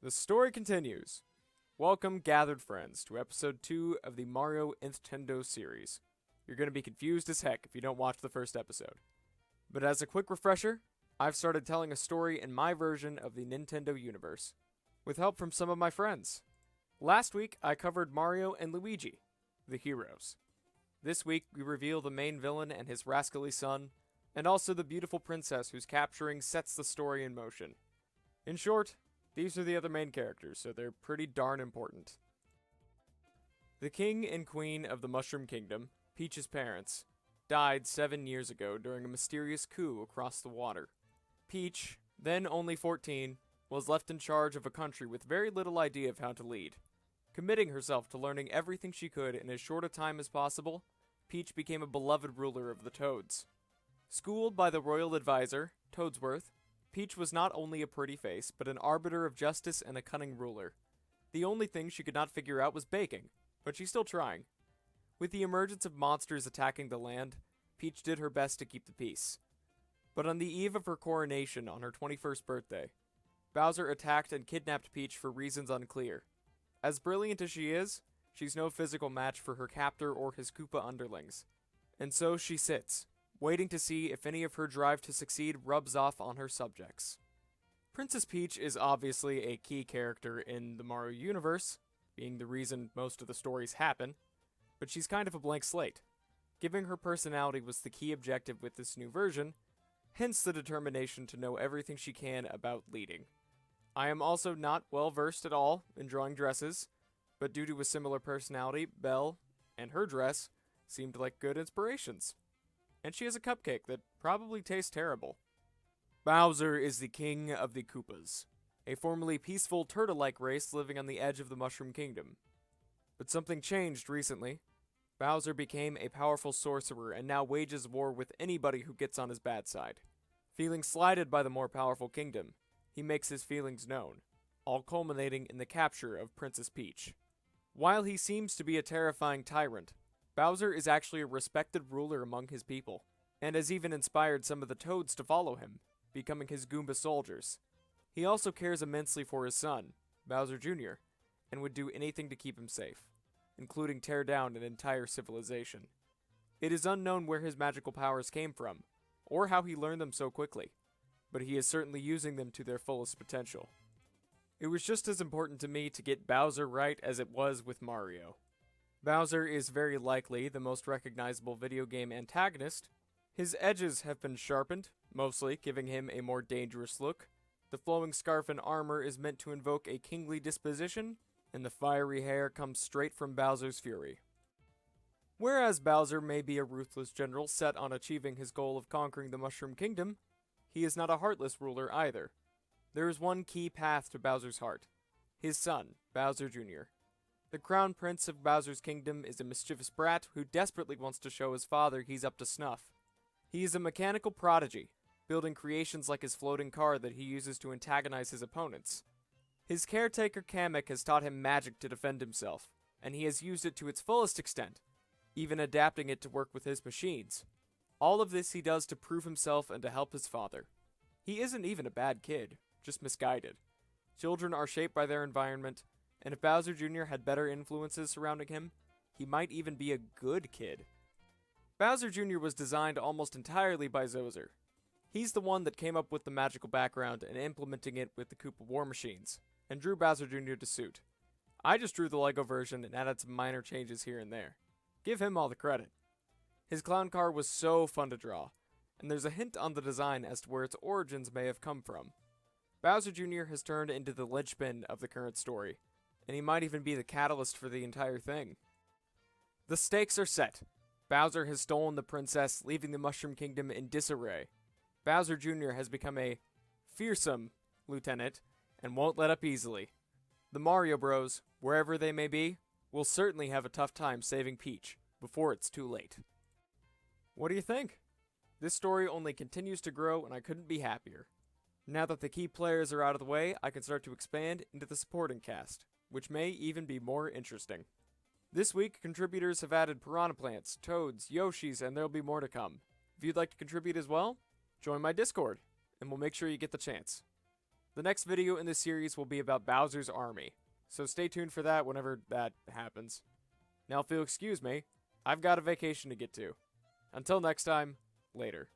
The story continues. Welcome, gathered friends, to episode 2 of the Mario Nth-Tendo series. You're going to be confused as heck if you don't watch the first episode. But as a quick refresher, I've started telling a story in my version of the Nintendo universe, with help from some of my friends. Last week, I covered Mario and Luigi, the heroes. This week, we reveal the main villain and his rascally son, and also the beautiful princess whose capturing sets the story in motion. In short, these are the other main characters, so they're pretty darn important. The king and queen of the Mushroom Kingdom, Peach's parents, died 7 years ago during a mysterious coup across the water. Peach, then only 14, was left in charge of a country with very little idea of how to lead. Committing herself to learning everything she could in as short a time as possible, Peach became a beloved ruler of the Toads. Schooled by the royal advisor, Toadsworth, Peach was not only a pretty face, but an arbiter of justice and a cunning ruler. The only thing she could not figure out was baking, but she's still trying. With the emergence of monsters attacking the land, Peach did her best to keep the peace. But on the eve of her coronation on her 21st birthday, Bowser attacked and kidnapped Peach for reasons unclear. As brilliant as she is, she's no physical match for her captor or his Koopa underlings. And so she sits, waiting to see if any of her drive to succeed rubs off on her subjects. Princess Peach is obviously a key character in the Mario universe, being the reason most of the stories happen, but she's kind of a blank slate. Giving her personality was the key objective with this new version, hence the determination to know everything she can about leading. I am also not well versed at all in drawing dresses, but due to a similar personality, Belle and her dress seemed like good inspirations. And she has a cupcake that probably tastes terrible. Bowser is the king of the Koopas, a formerly peaceful turtle-like race living on the edge of the Mushroom Kingdom. But something changed recently. Bowser became a powerful sorcerer and now wages war with anybody who gets on his bad side. Feeling slighted by the more powerful kingdom, he makes his feelings known, all culminating in the capture of Princess Peach. While he seems to be a terrifying tyrant, Bowser is actually a respected ruler among his people, and has even inspired some of the Toads to follow him, becoming his Goomba soldiers. He also cares immensely for his son, Bowser Jr., and would do anything to keep him safe, including tear down an entire civilization. It is unknown where his magical powers came from, or how he learned them so quickly, but he is certainly using them to their fullest potential. It was just as important to me to get Bowser right as it was with Mario. Bowser is very likely the most recognizable video game antagonist. His edges have been sharpened, mostly giving him a more dangerous look. The flowing scarf and armor is meant to invoke a kingly disposition, and the fiery hair comes straight from Bowser's fury. Whereas Bowser may be a ruthless general set on achieving his goal of conquering the Mushroom Kingdom, he is not a heartless ruler either. There is one key path to Bowser's heart: his son, Bowser Jr. The crown prince of Bowser's kingdom is a mischievous brat who desperately wants to show his father he's up to snuff. He is a mechanical prodigy, building creations like his floating car that he uses to antagonize his opponents. His caretaker Kamek has taught him magic to defend himself, and he has used it to its fullest extent, even adapting it to work with his machines. All of this he does to prove himself and to help his father. He isn't even a bad kid, just misguided. Children are shaped by their environment, and if Bowser Jr. had better influences surrounding him, he might even be a good kid. Bowser Jr. was designed almost entirely by Zoser. He's the one that came up with the magical background and implementing it with the Koopa War Machines, and drew Bowser Jr. to suit. I just drew the LEGO version and added some minor changes here and there. Give him all the credit. His clown car was so fun to draw, and there's a hint on the design as to where its origins may have come from. Bowser Jr. has turned into the linchpin of the current story, and he might even be the catalyst for the entire thing. The stakes are set. Bowser has stolen the princess, leaving the Mushroom Kingdom in disarray. Bowser Jr. has become a fearsome lieutenant, and won't let up easily. The Mario Bros, wherever they may be, will certainly have a tough time saving Peach, before it's too late. What do you think? This story only continues to grow, and I couldn't be happier. Now that the key players are out of the way, I can start to expand into the supporting cast, which may even be more interesting. This week, contributors have added Piranha Plants, Toads, Yoshis, and there'll be more to come. If you'd like to contribute as well, join my Discord, and we'll make sure you get the chance. The next video in this series will be about Bowser's army, so stay tuned for that whenever that happens. Now if you'll excuse me, I've got a vacation to get to. Until next time, later.